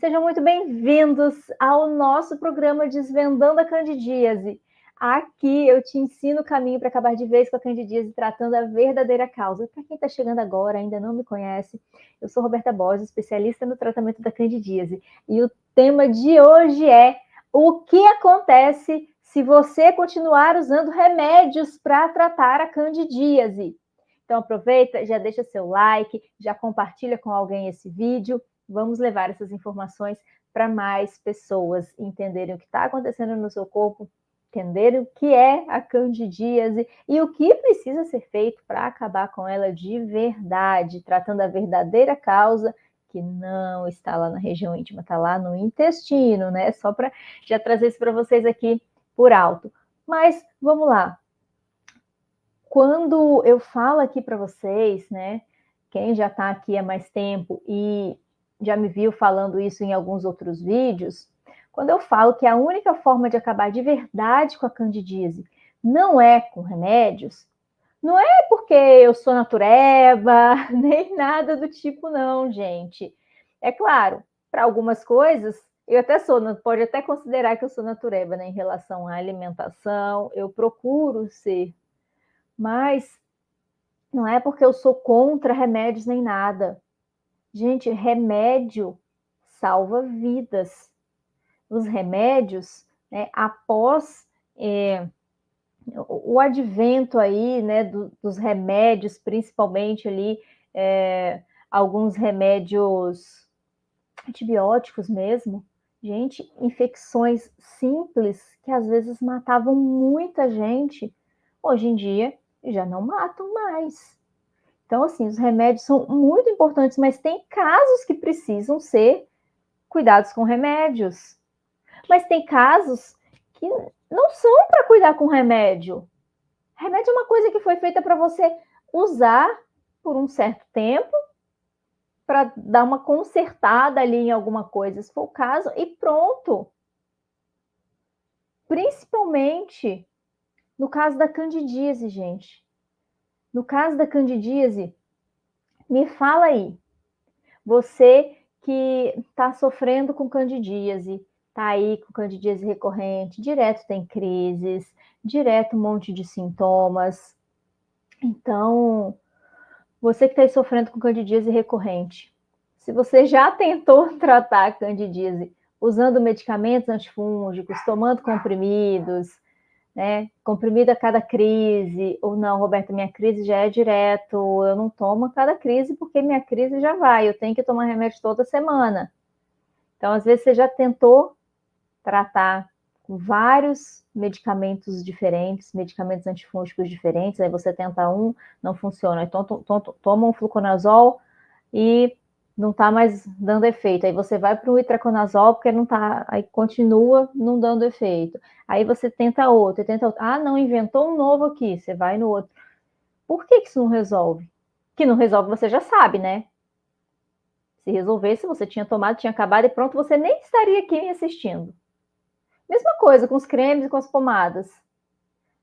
Sejam muito bem-vindos ao nosso programa Desvendando a Candidíase. Aqui eu te ensino o caminho para acabar de vez com a candidíase, tratando a verdadeira causa. Para quem está chegando agora, ainda não me conhece, eu sou Roberta Borges, especialista no tratamento da candidíase. E o tema de hoje é o que acontece se você continuar usando remédios para tratar a candidíase. Então aproveita, já deixa seu like, já compartilha com alguém esse vídeo. Vamos levar essas informações para mais pessoas entenderem o que está acontecendo no seu corpo, entenderem o que é a candidíase e o que precisa ser feito para acabar com ela de verdade, tratando a verdadeira causa, que não está lá na região íntima, está lá no intestino, né? Só para já trazer isso para vocês aqui por alto. Mas vamos lá. Quando eu falo aqui para vocês, né? Quem já está aqui há mais tempo e já me viu falando isso em alguns outros vídeos, quando eu falo que a única forma de acabar de verdade com a candidíase não é com remédios, não é porque eu sou natureba, nem nada do tipo não, gente. É claro, para algumas coisas, eu até sou, pode até considerar que eu sou natureba, né, em relação à alimentação, eu procuro ser, mas não é porque eu sou contra remédios nem nada. Gente, remédio salva vidas. Os remédios, né, após o advento aí, né, dos remédios, principalmente ali, alguns remédios antibióticos mesmo, gente, infecções simples que às vezes matavam muita gente, hoje em dia já não matam mais. Então, assim, os remédios são muito importantes, mas tem casos que precisam ser cuidados com remédios. Mas tem casos que não são para cuidar com remédio. Remédio é uma coisa que foi feita para você usar por um certo tempo, para dar uma consertada ali em alguma coisa, se for o caso, e pronto. Principalmente no caso da candidíase, gente. No caso da candidíase, me fala aí, você que está sofrendo com candidíase, está aí com candidíase recorrente, direto tem crises, direto um monte de sintomas. Então, você que está aí sofrendo com candidíase recorrente, se você já tentou tratar a candidíase usando medicamentos antifúngicos, tomando comprimidos, né? Comprimido a cada crise, ou não, Roberta, minha crise já é direto, eu não tomo a cada crise porque minha crise já vai, eu tenho que tomar remédio toda semana. Então, às vezes, você já tentou tratar com vários medicamentos diferentes, medicamentos antifúngicos diferentes, aí você tenta um, não funciona, então toma um fluconazol e não está mais dando efeito. Aí você vai para o itraconazol porque não está, aí continua não dando efeito. Aí você tenta outro, tenta outro. Ah, não, inventou um novo aqui, você vai no outro. Por que isso não resolve? Que não resolve, você já sabe, né? Se resolvesse, você tinha tomado, tinha acabado e pronto, você nem estaria aqui me assistindo. Mesma coisa com os cremes e com as pomadas.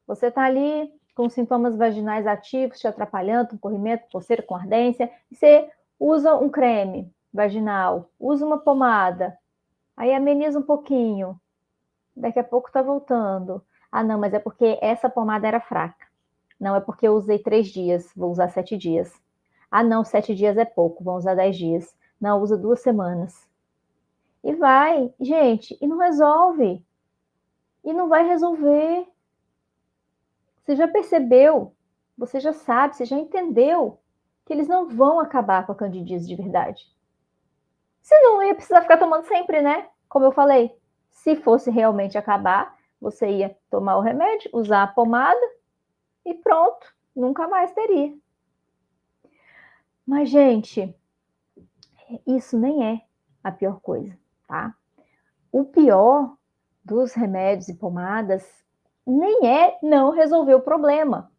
Você está ali com sintomas vaginais ativos, te atrapalhando, com corrimento, coceira, com ardência, e você usa um creme vaginal, usa uma pomada, aí ameniza um pouquinho, daqui a pouco está voltando. Ah, não, mas é porque essa pomada era fraca. Não, é porque eu usei 3 dias, vou usar 7 dias. Ah, não, 7 dias é pouco, vou usar 10 dias. Não, usa 2 semanas. E vai, gente, e não resolve. E não vai resolver. Você já percebeu, você já sabe, você já entendeu que eles não vão acabar com a candidíase de verdade. Senão não ia precisar ficar tomando sempre, né? Como eu falei, se fosse realmente acabar, você ia tomar o remédio, usar a pomada e pronto, nunca mais teria. Mas, gente, isso nem é a pior coisa, tá? O pior dos remédios e pomadas nem é não resolver o problema,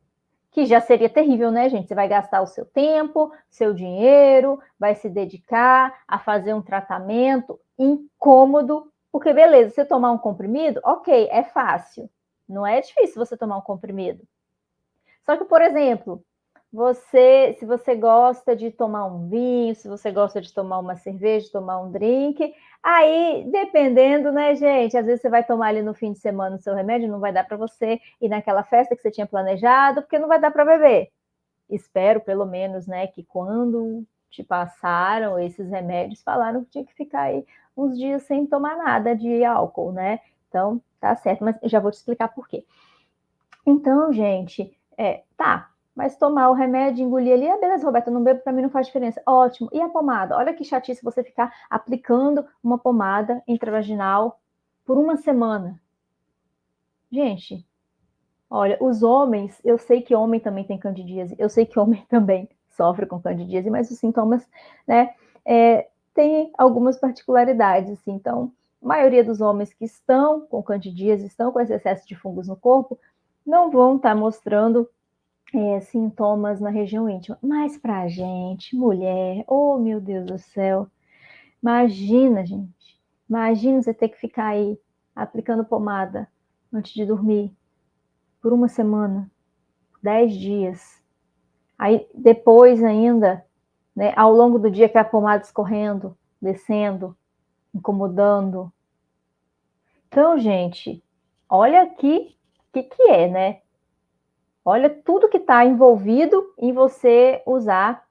que já seria terrível, né, gente? Você vai gastar o seu tempo, seu dinheiro, vai se dedicar a fazer um tratamento incômodo, porque beleza, você tomar um comprimido, ok, é fácil, não é difícil você tomar um comprimido. Só que, por exemplo, se você gosta de tomar um vinho, se você gosta de tomar uma cerveja, de tomar um drink, aí, dependendo, né, gente? Às vezes você vai tomar ali no fim de semana o seu remédio, não vai dar para você ir naquela festa que você tinha planejado, porque não vai dar para beber. Espero, pelo menos, né, que quando te passaram esses remédios, falaram que tinha que ficar aí uns dias sem tomar nada de álcool, né? Então, tá certo, mas eu já vou te explicar por quê. Então, gente, tá, mas tomar o remédio, engolir ali, beleza, Roberta, não bebo, para mim não faz diferença. Ótimo. E a pomada? Olha que chatice você ficar aplicando uma pomada intravaginal por uma semana. Gente, olha, os homens, eu sei que homem também tem candidíase, eu sei que homem também sofre com candidíase, mas os sintomas, né, tem algumas particularidades, assim. Então, a maioria dos homens que estão com candidíase, estão com esse excesso de fungos no corpo, não vão estar mostrando sintomas na região íntima. Mas pra gente, mulher, oh meu Deus do céu, imagina, gente, imagina você ter que ficar aí aplicando pomada antes de dormir por uma semana, 10 dias. Aí depois ainda, né, ao longo do dia que a pomada escorrendo, descendo, incomodando. Então, gente, olha aqui o que é, né? Olha tudo que está envolvido em você usar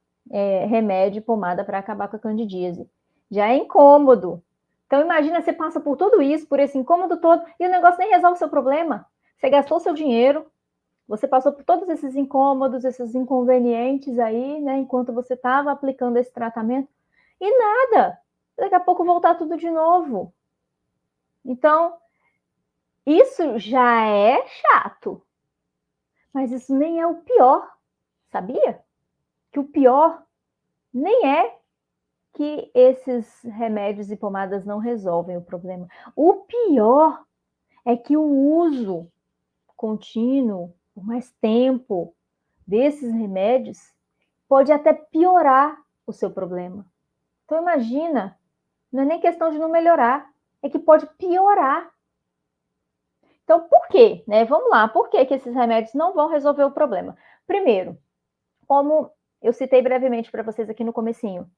remédio, pomada para acabar com a candidíase. Já é incômodo. Então, imagina, você passa por tudo isso, por esse incômodo todo, e o negócio nem resolve o seu problema. Você gastou seu dinheiro, você passou por todos esses incômodos, esses inconvenientes aí, né, enquanto você estava aplicando esse tratamento, e nada. Daqui a pouco voltar tudo de novo. Então, isso já é chato. Mas isso nem é o pior, sabia? Que o pior nem é que esses remédios e pomadas não resolvem o problema. O pior é que o uso contínuo, por mais tempo, desses remédios pode até piorar o seu problema. Então imagina, não é nem questão de não melhorar, é que pode piorar. Então por quê? Né? Vamos lá, por que esses remédios não vão resolver o problema? Primeiro, como eu citei brevemente para vocês aqui no comecinho,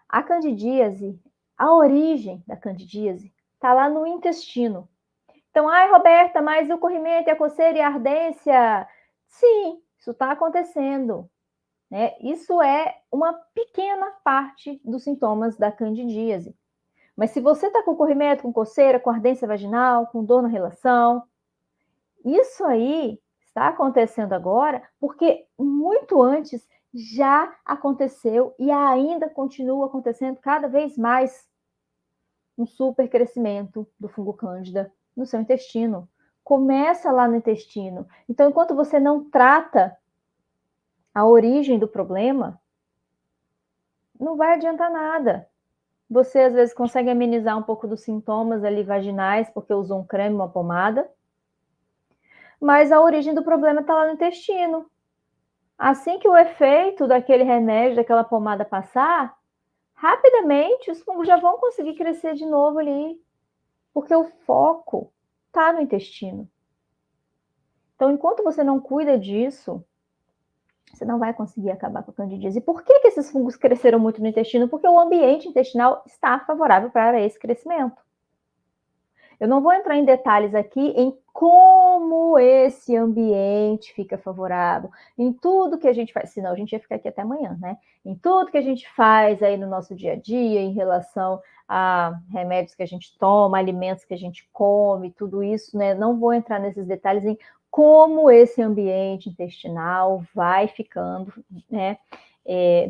a candidíase, a origem da candidíase está lá no intestino. Então, ai, Roberta, mas o corrimento, a coceira e a ardência? Sim, isso está acontecendo. Né? Isso é uma pequena parte dos sintomas da candidíase. Mas se você está com corrimento, com coceira, com ardência vaginal, com dor na relação, isso aí está acontecendo agora porque muito antes já aconteceu e ainda continua acontecendo cada vez mais um super crescimento do fungo cândida no seu intestino. Começa lá no intestino. Então, enquanto você não trata a origem do problema, não vai adiantar nada. Você, às vezes, consegue amenizar um pouco dos sintomas ali vaginais, porque usou um creme, uma pomada, mas a origem do problema está lá no intestino. Assim que o efeito daquele remédio, daquela pomada passar, rapidamente os fungos já vão conseguir crescer de novo ali, porque o foco está no intestino. Então, enquanto você não cuida disso, você não vai conseguir acabar com a candidíase. E por que esses fungos cresceram muito no intestino? Porque o ambiente intestinal está favorável para esse crescimento. Eu não vou entrar em detalhes aqui em como esse ambiente fica favorável, em tudo que a gente faz, senão a gente ia ficar aqui até amanhã, né? Em tudo que a gente faz aí no nosso dia a dia, em relação a remédios que a gente toma, alimentos que a gente come, tudo isso, né? Não vou entrar nesses detalhes em como esse ambiente intestinal vai ficando, né,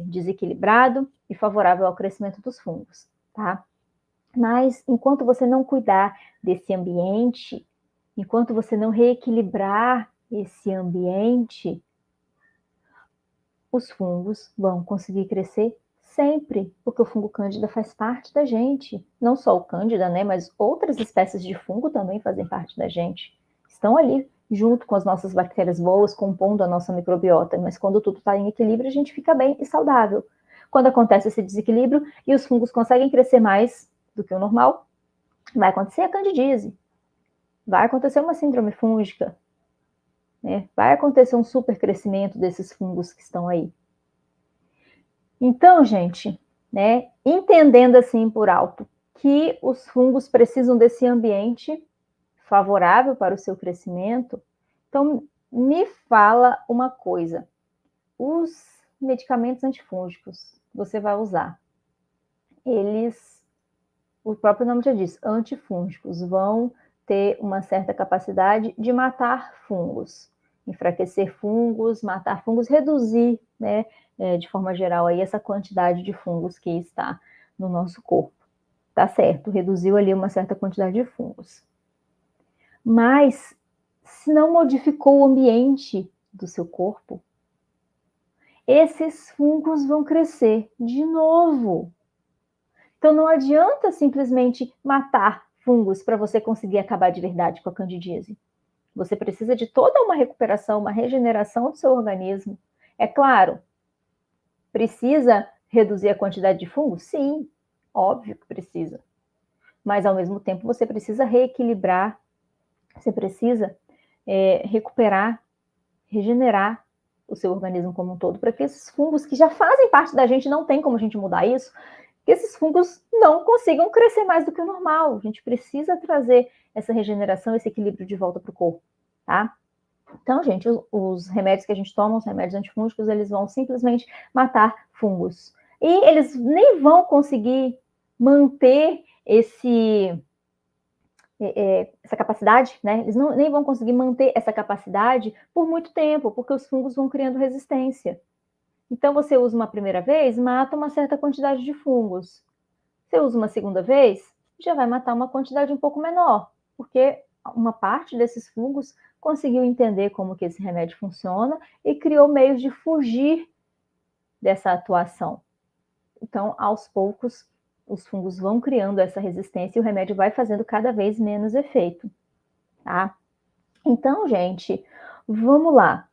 desequilibrado e favorável ao crescimento dos fungos, tá? Mas enquanto você não cuidar desse ambiente, enquanto você não reequilibrar esse ambiente, os fungos vão conseguir crescer sempre, porque o fungo cândida faz parte da gente. Não só o cândida, né, mas outras espécies de fungo também fazem parte da gente. Estão ali junto com as nossas bactérias boas, compondo a nossa microbiota, mas quando tudo está em equilíbrio, a gente fica bem e saudável. Quando acontece esse desequilíbrio e os fungos conseguem crescer mais do que o normal, vai acontecer a candidíase, vai acontecer uma síndrome fúngica, né? Vai acontecer um super crescimento desses fungos que estão aí. Então, gente, né, entendendo assim por alto que os fungos precisam desse ambiente favorável para o seu crescimento, então me fala uma coisa: os medicamentos antifúngicos que você vai usar, eles, o próprio nome já diz, antifúngicos, vão ter uma certa capacidade de matar fungos, enfraquecer fungos, matar fungos, reduzir, né, de forma geral, aí, essa quantidade de fungos que está no nosso corpo. Tá certo, reduziu ali uma certa quantidade de fungos. Mas, se não modificou o ambiente do seu corpo, esses fungos vão crescer de novo. Então, não adianta simplesmente matar fungos para você conseguir acabar de verdade com a candidíase. Você precisa de toda uma recuperação, uma regeneração do seu organismo. É claro, precisa reduzir a quantidade de fungos? Sim, óbvio que precisa. Mas, ao mesmo tempo, você precisa reequilibrar, você precisa recuperar, regenerar o seu organismo como um todo, para que esses fungos que já fazem parte da gente, não tem como a gente mudar isso, que esses fungos não consigam crescer mais do que o normal. A gente precisa trazer essa regeneração, esse equilíbrio de volta para o corpo, tá? Então, gente, os remédios que a gente toma, os remédios antifúngicos, eles vão simplesmente matar fungos. E eles nem vão conseguir manter essa capacidade, né? Eles nem vão conseguir manter essa capacidade por muito tempo, porque os fungos vão criando resistência. Então, você usa uma primeira vez, mata uma certa quantidade de fungos. Você usa uma segunda vez, já vai matar uma quantidade um pouco menor, porque uma parte desses fungos conseguiu entender como que esse remédio funciona e criou meios de fugir dessa atuação. Então, aos poucos, os fungos vão criando essa resistência e o remédio vai fazendo cada vez menos efeito, tá? Então, gente, vamos lá.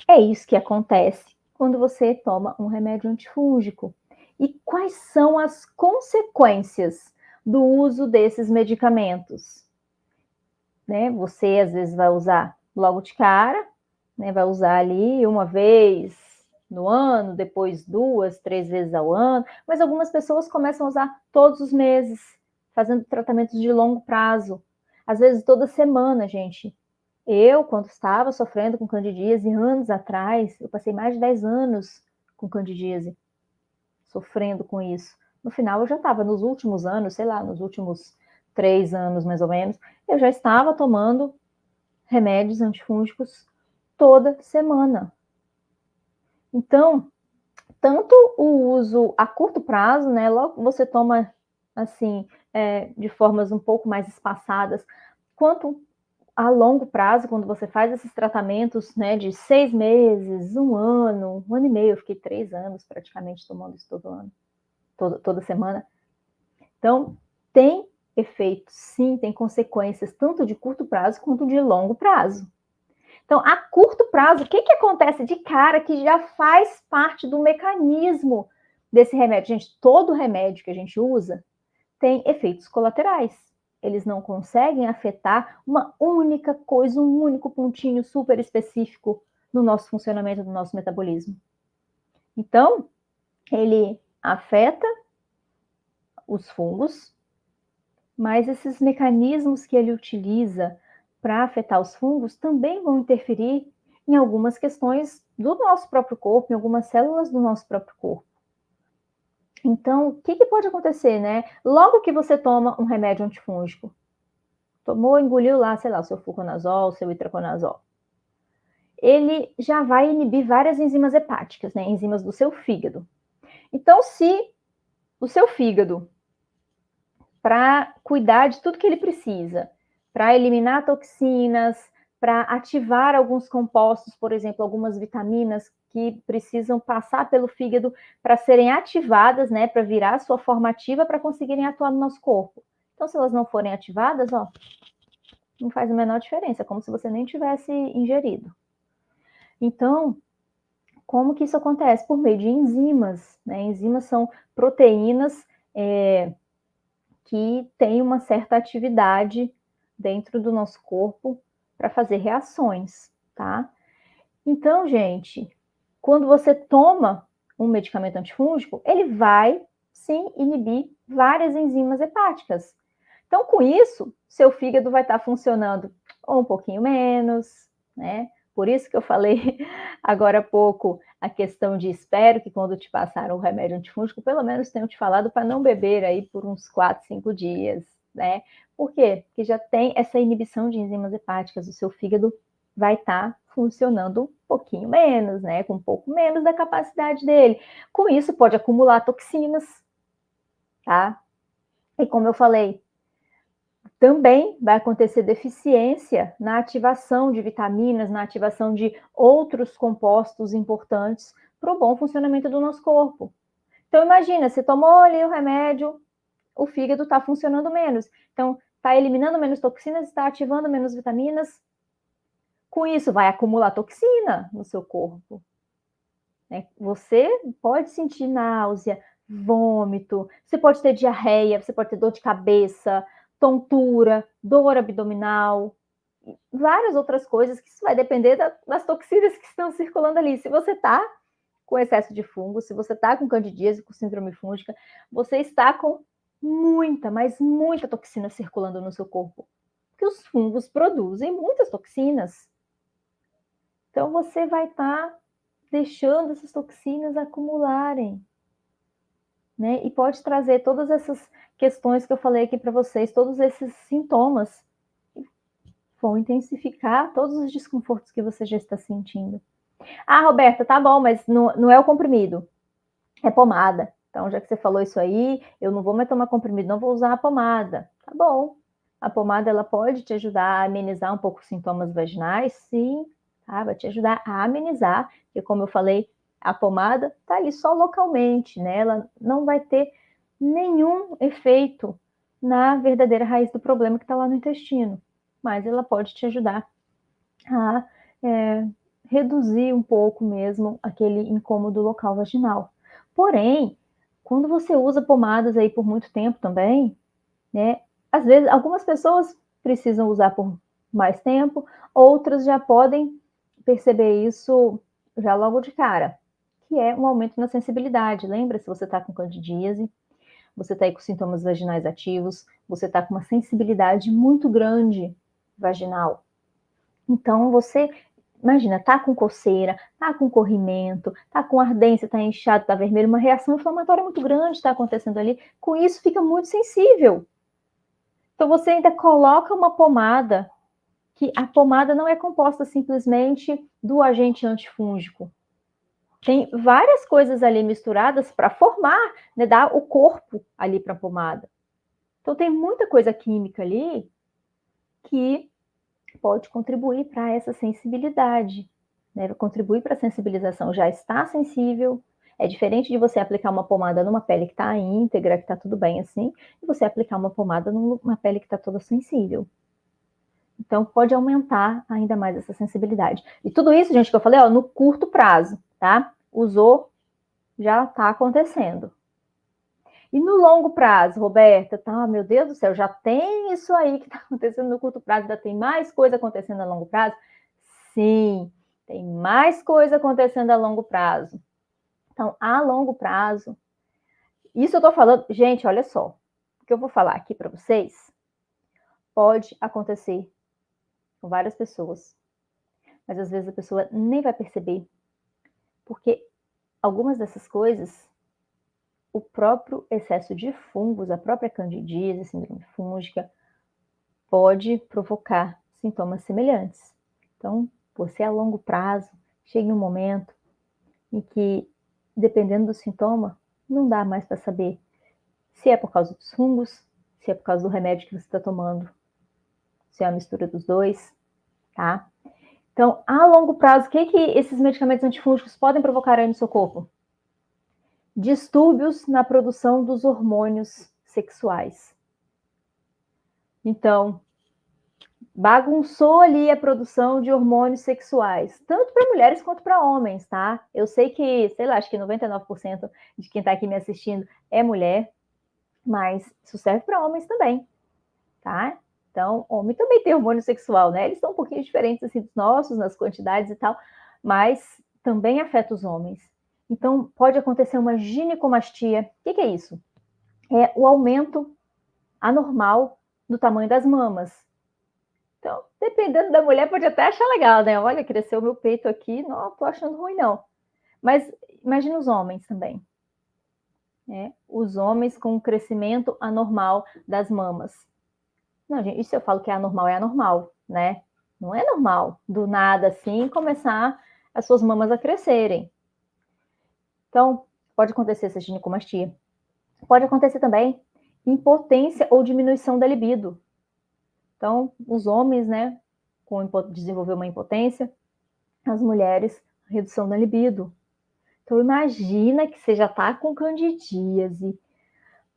É isso que acontece quando você toma um remédio antifúngico. E quais são as consequências do uso desses medicamentos? Né? Você, às vezes, vai usar logo de cara, né? Vai usar ali uma vez no ano, depois 2, 3 vezes ao ano, mas algumas pessoas começam a usar todos os meses, fazendo tratamentos de longo prazo. Às vezes, toda semana, gente. Eu, quando estava sofrendo com candidíase anos atrás, eu passei mais de 10 anos com candidíase, sofrendo com isso. No final, eu já estava nos últimos anos, sei lá, nos últimos 3 anos mais ou menos, eu já estava tomando remédios antifúngicos toda semana. Então, tanto o uso a curto prazo, né, logo você toma assim, de formas um pouco mais espaçadas, quanto a longo prazo, quando você faz esses tratamentos, né, de 6 meses, 1 ano e meio, eu fiquei 3 anos praticamente tomando isso todo ano, toda semana. Então, tem efeito, sim, tem consequências, tanto de curto prazo quanto de longo prazo. Então, a curto prazo, o que acontece de cara que já faz parte do mecanismo desse remédio? Gente, todo remédio que a gente usa tem efeitos colaterais. Eles não conseguem afetar uma única coisa, um único pontinho super específico no nosso funcionamento, no nosso metabolismo. Então, ele afeta os fungos, mas esses mecanismos que ele utiliza para afetar os fungos também vão interferir em algumas questões do nosso próprio corpo, em algumas células do nosso próprio corpo. Então, o que pode acontecer, né? Logo que você toma um remédio antifúngico, tomou, engoliu lá, sei lá, o seu fluconazol, o seu itraconazol, ele já vai inibir várias enzimas hepáticas, né? Enzimas do seu fígado. Então, se o seu fígado, para cuidar de tudo que ele precisa, para eliminar toxinas, para ativar alguns compostos, por exemplo, algumas vitaminas que precisam passar pelo fígado para serem ativadas, né, para virar a sua forma ativa para conseguirem atuar no nosso corpo. Então, se elas não forem ativadas, ó, não faz a menor diferença, é como se você nem tivesse ingerido. Então, como que isso acontece? Por meio de enzimas, né? Enzimas são proteínas que têm uma certa atividade dentro do nosso corpo para fazer reações, tá? Então, gente, quando você toma um medicamento antifúngico, ele vai, sim, inibir várias enzimas hepáticas. Então, com isso, seu fígado vai estar funcionando um pouquinho menos, né? Por isso que eu falei agora há pouco a questão de espero que quando te passaram o remédio antifúngico, pelo menos tenham te falado para não beber aí por uns 4, 5 dias, né? Por quê? Porque já tem essa inibição de enzimas hepáticas, o seu fígado vai estar funcionando um pouquinho menos, né? Com um pouco menos da capacidade dele. Com isso, pode acumular toxinas, tá? E como eu falei, também vai acontecer deficiência na ativação de vitaminas, na ativação de outros compostos importantes para o bom funcionamento do nosso corpo. Então, imagina, você tomou ali o remédio, o fígado está funcionando menos. Então, está eliminando menos toxinas, está ativando menos vitaminas. Com isso, vai acumular toxina no seu corpo. Você pode sentir náusea, vômito, você pode ter diarreia, você pode ter dor de cabeça, tontura, dor abdominal, várias outras coisas que isso vai depender das toxinas que estão circulando ali. Se você está com excesso de fungo, se você está com candidíase, com síndrome fúngica, você está com muita, mas muita toxina circulando no seu corpo. Porque os fungos produzem muitas toxinas. Então você vai estar deixando essas toxinas acumularem, né? E pode trazer todas essas questões que eu falei aqui para vocês, todos esses sintomas vão intensificar todos os desconfortos que você já está sentindo. Ah, Roberta, tá bom, mas não é o comprimido, é pomada. Então, já que você falou isso aí, eu não vou mais tomar comprimido, não vou usar a pomada. Tá bom. A pomada, ela pode te ajudar a amenizar um pouco os sintomas vaginais, sim, tá? Vai te ajudar a amenizar, porque como eu falei, a pomada tá ali só localmente, né? Ela não vai ter nenhum efeito na verdadeira raiz do problema que está lá no intestino, mas ela pode te ajudar a reduzir um pouco mesmo aquele incômodo local vaginal. Porém, quando você usa pomadas aí por muito tempo também, né? Às vezes, algumas pessoas precisam usar por mais tempo, outras já podem perceber isso já logo de cara, que é um aumento na sensibilidade. Lembra, se você está com candidíase, você está aí com sintomas vaginais ativos, você está com uma sensibilidade muito grande vaginal. Então, você imagina, tá com coceira, tá com corrimento, tá com ardência, tá inchado, tá vermelho, uma reação inflamatória muito grande está acontecendo ali. Com isso, fica muito sensível. Então, você ainda coloca uma pomada, que a pomada não é composta simplesmente do agente antifúngico. Tem várias coisas ali misturadas para formar, né, dar o corpo ali para a pomada. Então, tem muita coisa química ali que pode contribuir para essa sensibilidade, né? Contribuir para a sensibilização. Já está sensível, é diferente de você aplicar uma pomada numa pele que está íntegra, que está tudo bem assim, e você aplicar uma pomada numa pele que está toda sensível. Então, pode aumentar ainda mais essa sensibilidade. E tudo isso, gente, que eu falei, ó, no curto prazo, tá? Usou, já está acontecendo. E no longo prazo, Roberta, tá, meu Deus do céu, já tem isso aí que está acontecendo no curto prazo, ainda tem mais coisa acontecendo a longo prazo? Sim, tem mais coisa acontecendo a longo prazo. Então, a longo prazo, isso eu estou falando, gente, olha só, o que eu vou falar aqui para vocês pode acontecer com várias pessoas, mas às vezes a pessoa nem vai perceber, porque algumas dessas coisas, o próprio excesso de fungos, a própria candidíase, síndrome fúngica, pode provocar sintomas semelhantes. Então, você a longo prazo, chega um momento em que, dependendo do sintoma, não dá mais para saber se é por causa dos fungos, se é por causa do remédio que você está tomando, se é a mistura dos dois, tá? Então, a longo prazo, o que esses medicamentos antifúngicos podem provocar aí no seu corpo? Distúrbios na produção dos hormônios sexuais. Então, bagunçou ali a produção de hormônios sexuais, tanto para mulheres quanto para homens, tá? Eu sei que, sei lá, acho que 99% de quem está aqui me assistindo é mulher, mas isso serve para homens também, tá? Então, homem também tem hormônio sexual, né? Eles são um pouquinho diferentes assim dos nossos, nas quantidades e tal, mas também afeta os homens. Então, pode acontecer uma ginecomastia. O que é isso? É o aumento anormal do tamanho das mamas. Então, dependendo da mulher, pode até achar legal, né? Olha, cresceu meu peito aqui, não tô achando ruim, não. Mas imagina os homens também, né? Os homens com um crescimento anormal das mamas. Não, gente, isso eu falo que é anormal, né? Não é normal, do nada assim, começar as suas mamas a crescerem. Então, pode acontecer essa ginecomastia. Pode acontecer também impotência ou diminuição da libido. Então, os homens, né, com desenvolver uma impotência, as mulheres, redução da libido. Então, imagina que você já está com candidíase,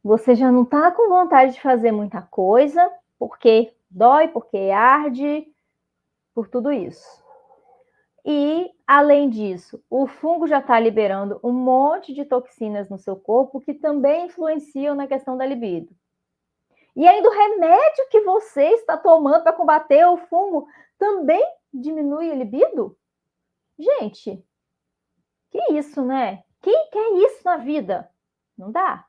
você já não está com vontade de fazer muita coisa, porque dói, porque arde, por tudo isso. E, além disso, o fungo já está liberando um monte de toxinas no seu corpo que também influenciam na questão da libido. E ainda o remédio que você está tomando para combater o fungo também diminui a libido? Gente, que isso, né? Quem quer isso na vida? Não dá.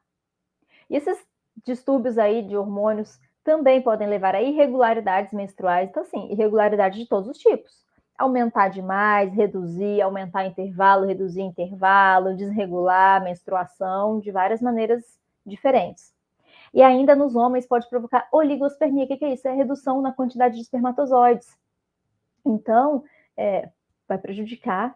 E esses distúrbios aí de hormônios também podem levar a irregularidades menstruais. Então, assim, irregularidade de todos os tipos. Aumentar demais, reduzir, aumentar intervalo, reduzir intervalo, desregular a menstruação de várias maneiras diferentes. E ainda nos homens pode provocar oligospermia. O que é isso? É a redução na quantidade de espermatozoides. Então, vai prejudicar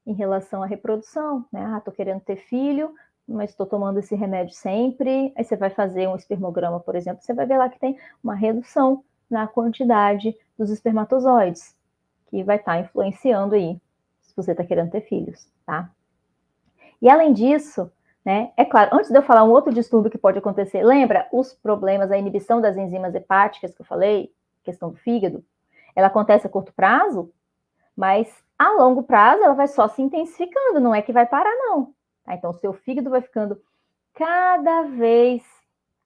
em relação à reprodução, né? Ah, tô querendo ter filho, mas estou tomando esse remédio sempre. Aí você vai fazer um espermograma, por exemplo, você vai ver lá que tem uma redução na quantidade dos espermatozoides, que vai estar influenciando aí, se você está querendo ter filhos, tá? E além disso, né, é claro, antes de eu falar um outro distúrbio que pode acontecer, lembra os problemas, a inibição das enzimas hepáticas que eu falei, questão do fígado, ela acontece a curto prazo, mas a longo prazo ela vai só se intensificando, não é que vai parar, não. Tá? Então, o seu fígado vai ficando cada vez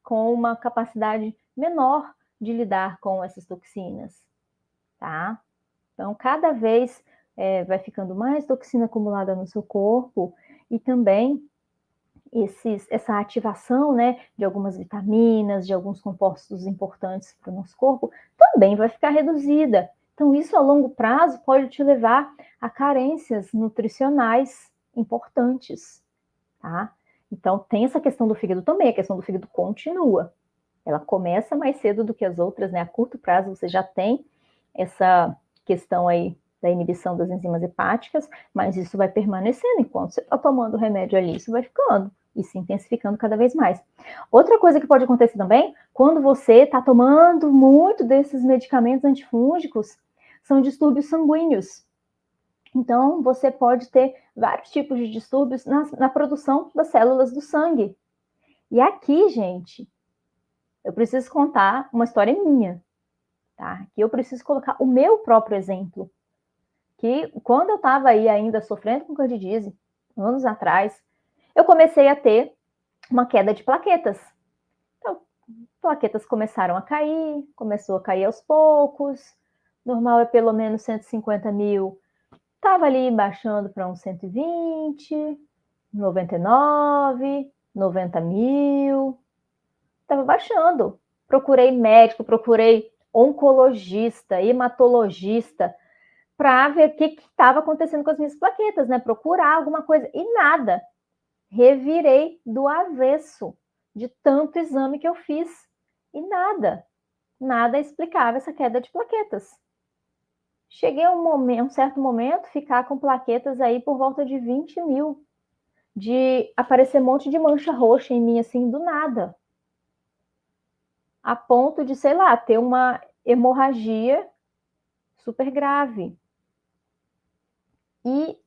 com uma capacidade menor de lidar com essas toxinas, tá? Então, cada vez vai ficando mais toxina acumulada no seu corpo e também essa ativação, né, de algumas vitaminas, de alguns compostos importantes para o nosso corpo, também vai ficar reduzida. Então, isso a longo prazo pode te levar a carências nutricionais importantes, tá? Então, tem essa questão do fígado também, a questão do fígado continua. Ela começa mais cedo do que as outras, né? A curto prazo você já tem essa questão aí da inibição das enzimas hepáticas, mas isso vai permanecendo enquanto você está tomando o remédio ali, isso vai ficando e se intensificando cada vez mais. Outra coisa que pode acontecer também, quando você está tomando muito desses medicamentos antifúngicos, são distúrbios sanguíneos. Então, você pode ter vários tipos de distúrbios na produção das células do sangue. E aqui, gente, eu preciso contar uma história minha, tá? Que eu preciso colocar o meu próprio exemplo. Que quando eu estava aí ainda sofrendo com candidíase, anos atrás, eu comecei a ter uma queda de plaquetas. Então, plaquetas começaram a cair, começou a cair aos poucos, normal é pelo menos 150 mil, estava ali baixando para uns 120, 99, 90 mil, estava baixando. Procurei médico, procurei oncologista, hematologista, para ver o que estava acontecendo com as minhas plaquetas, né? Procurar alguma coisa. E nada. Revirei do avesso de tanto exame que eu fiz. E nada. Nada explicava essa queda de plaquetas. Cheguei a um certo momento, ficar com plaquetas aí por volta de 20 mil. De aparecer um monte de mancha roxa em mim, assim, do nada. A ponto de, sei lá, ter uma hemorragia super grave. E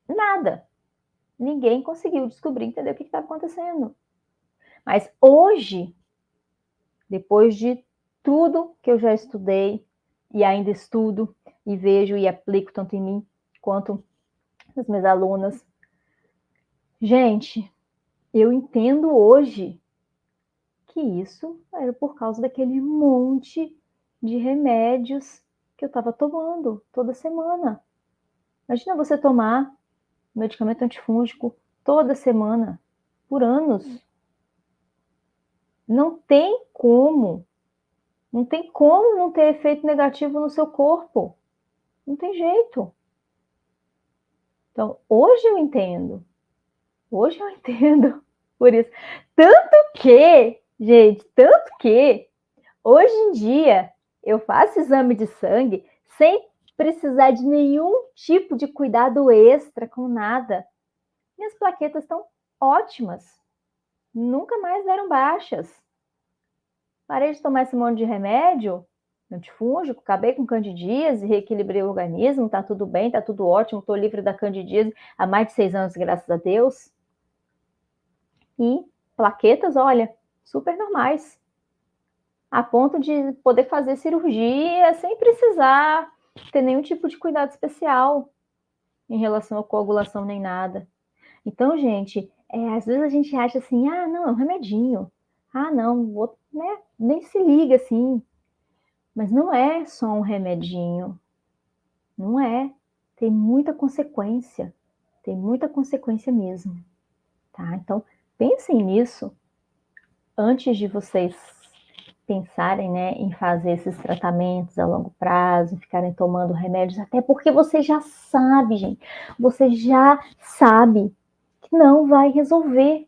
nada. Ninguém conseguiu descobrir, entender o que estava acontecendo. Mas hoje, depois de tudo que eu já estudei e ainda estudo e vejo e aplico tanto em mim quanto nas minhas alunas, gente, eu entendo hoje que isso era por causa daquele monte de remédios que eu estava tomando toda semana. Imagina você tomar medicamento antifúngico toda semana, por anos. Não tem como. Não tem como não ter efeito negativo no seu corpo. Não tem jeito. Então, hoje eu entendo. Hoje eu entendo por isso. Tanto que, gente, tanto que, hoje em dia, eu faço exame de sangue sem precisar de nenhum tipo de cuidado extra com nada. Minhas plaquetas estão ótimas. Nunca mais deram baixas. Parei de tomar esse monte de remédio antifúngico, acabei com candidíase, reequilibrei o organismo, tá tudo bem, tá tudo ótimo, tô livre da candidíase há mais de 6 anos, graças a Deus. E plaquetas, olha, super normais, a ponto de poder fazer cirurgia sem precisar ter nenhum tipo de cuidado especial em relação à coagulação nem nada. Então, gente, às vezes a gente acha assim, ah, não, é um remedinho. Ah, não, vou, né? Nem se liga assim. Mas não é só um remedinho. Não é. Tem muita consequência. Tem muita consequência mesmo. Tá? Então, pensem nisso antes de vocês pensarem, né, em fazer esses tratamentos a longo prazo, ficarem tomando remédios, até porque você já sabe, gente, você já sabe que não vai resolver.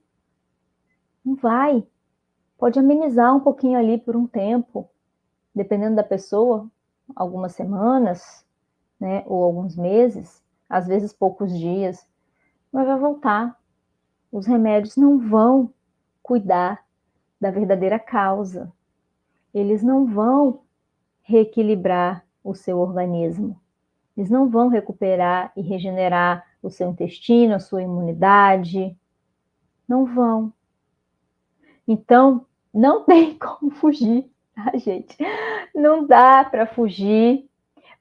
Não vai. Pode amenizar um pouquinho ali por um tempo, dependendo da pessoa, algumas semanas, né, ou alguns meses, às vezes poucos dias, mas vai voltar. Os remédios não vão cuidar da verdadeira causa. Eles não vão reequilibrar o seu organismo. Eles não vão recuperar e regenerar o seu intestino, a sua imunidade. Não vão. Então, não tem como fugir, tá, gente? Não dá para fugir.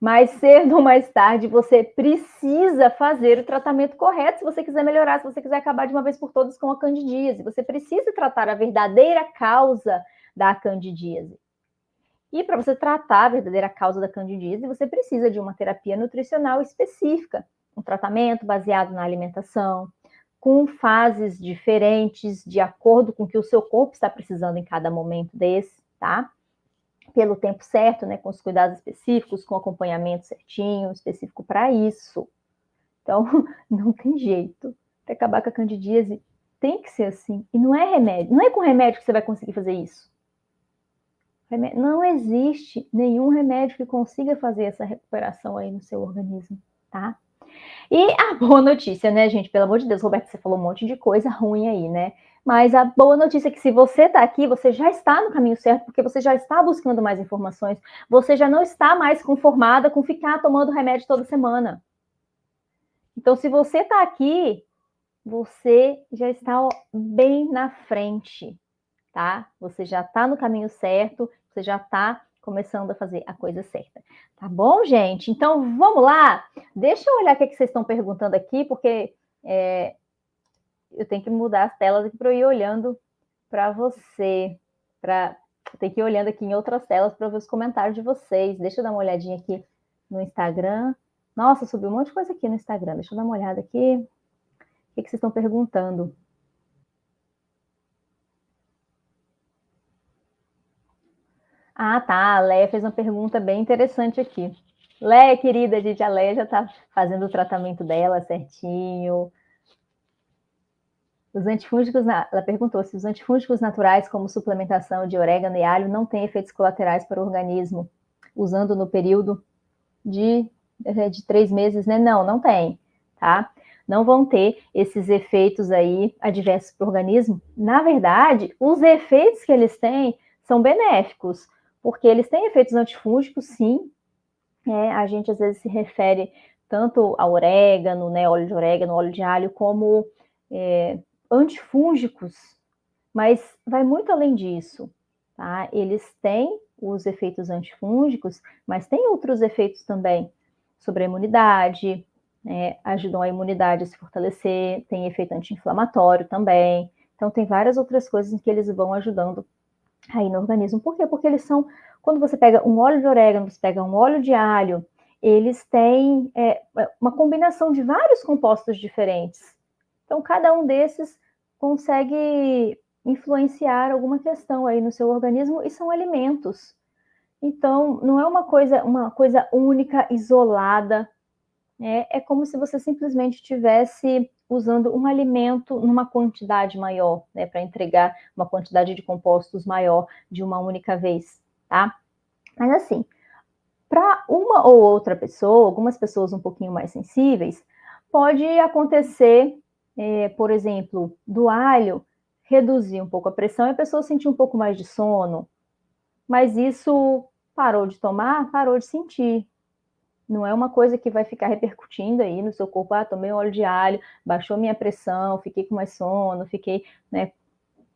Mais cedo ou mais tarde, você precisa fazer o tratamento correto se você quiser melhorar, se você quiser acabar de uma vez por todas com a candidíase. Você precisa tratar a verdadeira causa da candidíase. E para você tratar a verdadeira causa da candidíase, você precisa de uma terapia nutricional específica, um tratamento baseado na alimentação, com fases diferentes, de acordo com o que o seu corpo está precisando em cada momento desse, tá? Pelo tempo certo, né, com os cuidados específicos, com acompanhamento certinho, específico para isso. Então, não tem jeito. Para acabar com a candidíase, tem que ser assim. E não é remédio, não é com remédio que você vai conseguir fazer isso. Não existe nenhum remédio que consiga fazer essa recuperação aí no seu organismo, tá? E a boa notícia, né, gente? Pelo amor de Deus, Roberto, você falou um monte de coisa ruim aí, né? Mas a boa notícia é que se você está aqui, você já está no caminho certo, porque você já está buscando mais informações, você já não está mais conformada com ficar tomando remédio toda semana. Então, se você está aqui, você já está bem na frente, tá? Você já está no caminho certo, você já está começando a fazer a coisa certa. Tá bom, gente? Então, vamos lá? Deixa eu olhar o que vocês estão perguntando aqui, porque eu tenho que mudar as telas aqui para eu ir olhando para você. Tem que ir olhando aqui em outras telas para ver os comentários de vocês. Deixa eu dar uma olhadinha aqui no Instagram. Nossa, subiu um monte de coisa aqui no Instagram. Deixa eu dar uma olhada aqui. O que vocês estão perguntando? Ah, tá. A Leia fez uma pergunta bem interessante aqui. Leia, querida, gente, a Leia já está fazendo o tratamento dela certinho. Os antifúngicos, ela perguntou se os antifúngicos naturais, como suplementação de orégano e alho, não têm efeitos colaterais para o organismo, usando no período de 3 meses, né? Não, não tem, tá? Não vão ter esses efeitos aí adversos para o organismo. Na verdade, os efeitos que eles têm são benéficos, porque eles têm efeitos antifúngicos, sim. A gente às vezes se refere tanto ao orégano, né, óleo de orégano, óleo de alho, como antifúngicos, mas vai muito além disso, tá? Eles têm os efeitos antifúngicos, mas tem outros efeitos também sobre a imunidade, né? Ajudam a imunidade a se fortalecer, tem efeito anti-inflamatório também. Então, tem várias outras coisas que eles vão ajudando aí no organismo. Por quê? Porque eles são, quando você pega um óleo de orégano, você pega um óleo de alho, eles têm uma combinação de vários compostos diferentes. Então, cada um desses consegue influenciar alguma questão aí no seu organismo e são alimentos. Então, não é uma coisa única, isolada, né? É como se você simplesmente estivesse usando um alimento numa quantidade maior, né, para entregar uma quantidade de compostos maior de uma única vez, tá? Mas assim, para uma ou outra pessoa, algumas pessoas um pouquinho mais sensíveis, pode acontecer, por exemplo, do alho reduzir um pouco a pressão e a pessoa sentir um pouco mais de sono, mas isso parou de tomar, parou de sentir. Não é uma coisa que vai ficar repercutindo aí no seu corpo. Ah, tomei um óleo de alho, baixou minha pressão, fiquei com mais sono, fiquei, né,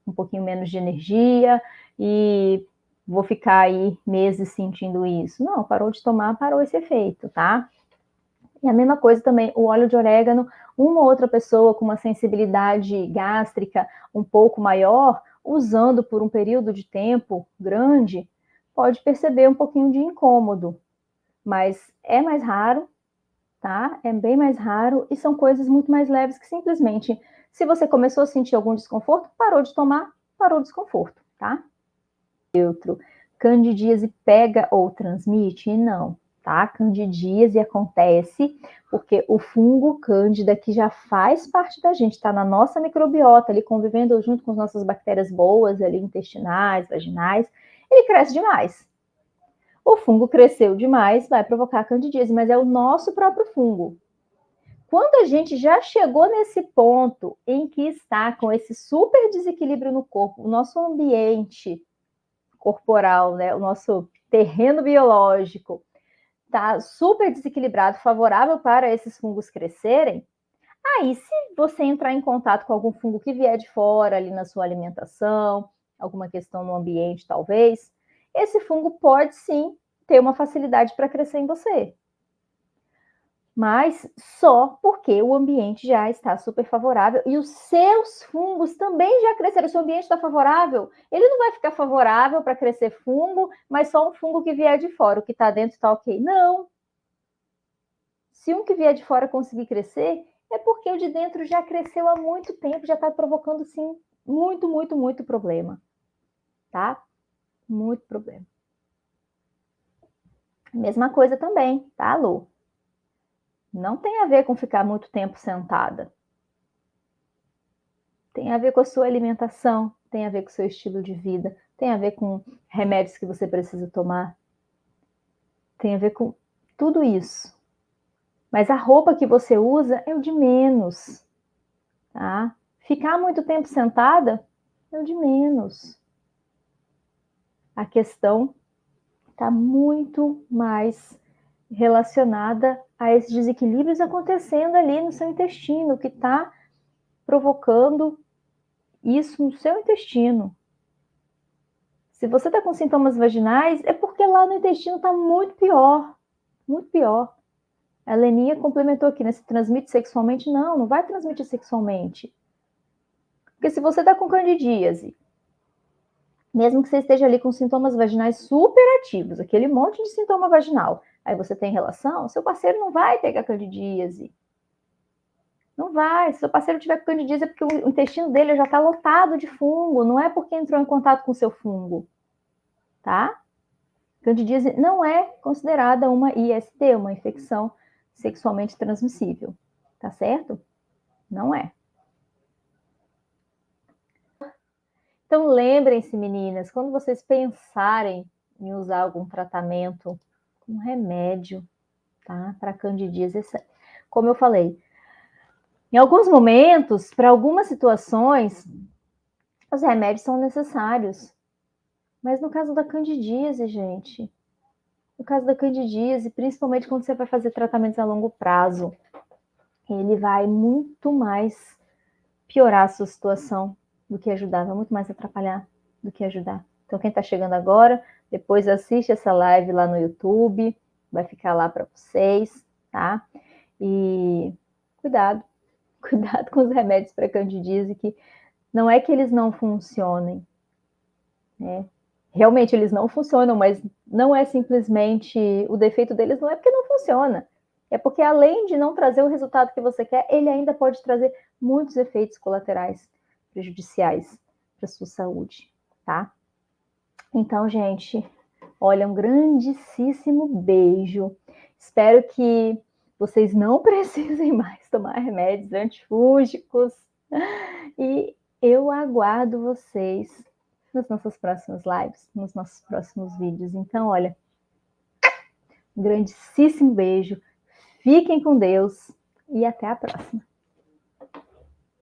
um pouquinho menos de energia e vou ficar aí meses sentindo isso. Não, parou de tomar, parou esse efeito, tá? E a mesma coisa também, o óleo de orégano, uma ou outra pessoa com uma sensibilidade gástrica um pouco maior, usando por um período de tempo grande, pode perceber um pouquinho de incômodo, mas é mais raro, tá? É bem mais raro e são coisas muito mais leves que simplesmente, se você começou a sentir algum desconforto, parou de tomar, parou o desconforto, tá? Neutro. Candidíase pega ou transmite? Não, tá? Candidíase acontece porque o fungo cândida, que já faz parte da gente, está na nossa microbiota, ali convivendo junto com as nossas bactérias boas, ali intestinais, vaginais, ele cresce demais. O fungo cresceu demais, vai provocar candidíase, mas é o nosso próprio fungo. Quando a gente já chegou nesse ponto em que está com esse super desequilíbrio no corpo, o nosso ambiente corporal, né, o nosso terreno biológico está super desequilibrado, favorável para esses fungos crescerem, aí se você entrar em contato com algum fungo que vier de fora ali na sua alimentação, alguma questão no ambiente talvez, esse fungo pode sim ter uma facilidade para crescer em você. Mas só porque o ambiente já está super favorável e os seus fungos também já cresceram. O seu ambiente está favorável, ele não vai ficar favorável para crescer fungo, mas só um fungo que vier de fora, o que está dentro está ok. Não. Se um que vier de fora conseguir crescer, é porque o de dentro já cresceu há muito tempo, já está provocando, sim, muito problema. Tá? Muito problema. Mesma coisa também, tá, Lu? Não tem a ver com ficar muito tempo sentada. Tem a ver com a sua alimentação, tem a ver com o seu estilo de vida, tem a ver com remédios que você precisa tomar, tem a ver com tudo isso. Mas a roupa que você usa é o de menos, tá? Ficar muito tempo sentada é o de menos. A questão está muito mais relacionada a esses desequilíbrios acontecendo ali no seu intestino, que está provocando isso no seu intestino. Se você está com sintomas vaginais, é porque lá no intestino está muito pior. Muito pior. A Leninha complementou aqui, né? Se transmite sexualmente? Não, não vai transmitir sexualmente. Porque se você está com candidíase, mesmo que você esteja ali com sintomas vaginais super ativos, aquele monte de sintoma vaginal, aí você tem relação, seu parceiro não vai pegar candidíase. Não vai. Se seu parceiro tiver com candidíase é porque o intestino dele já está lotado de fungo, não é porque entrou em contato com o seu fungo. Tá? Candidíase não é considerada uma IST, uma infecção sexualmente transmissível, tá certo? Não é. Então lembrem-se, meninas, quando vocês pensarem em usar algum tratamento, um remédio, tá? Para candidíase, como eu falei, em alguns momentos, para algumas situações, os remédios são necessários. Mas no caso da candidíase, gente, no caso da candidíase, principalmente quando você vai fazer tratamentos a longo prazo, ele vai muito mais piorar a sua situação do que ajudar, vai muito mais atrapalhar do que ajudar. Então, quem está chegando agora, depois assiste essa live lá no YouTube, vai ficar lá para vocês, tá? E cuidado, cuidado com os remédios para candidíase, que não é que eles não funcionem, né? realmente eles não funcionam, mas não é simplesmente o defeito deles, não é porque não funciona. É porque além de não trazer o resultado que você quer, ele ainda pode trazer muitos efeitos colaterais prejudiciais para a sua saúde, tá? Então, gente, olha, um grandíssimo beijo. Espero que vocês não precisem mais tomar remédios antifúngicos. E eu aguardo vocês nas nossas próximas lives, nos nossos próximos vídeos. Então, olha, um grandíssimo beijo. Fiquem com Deus e até a próxima.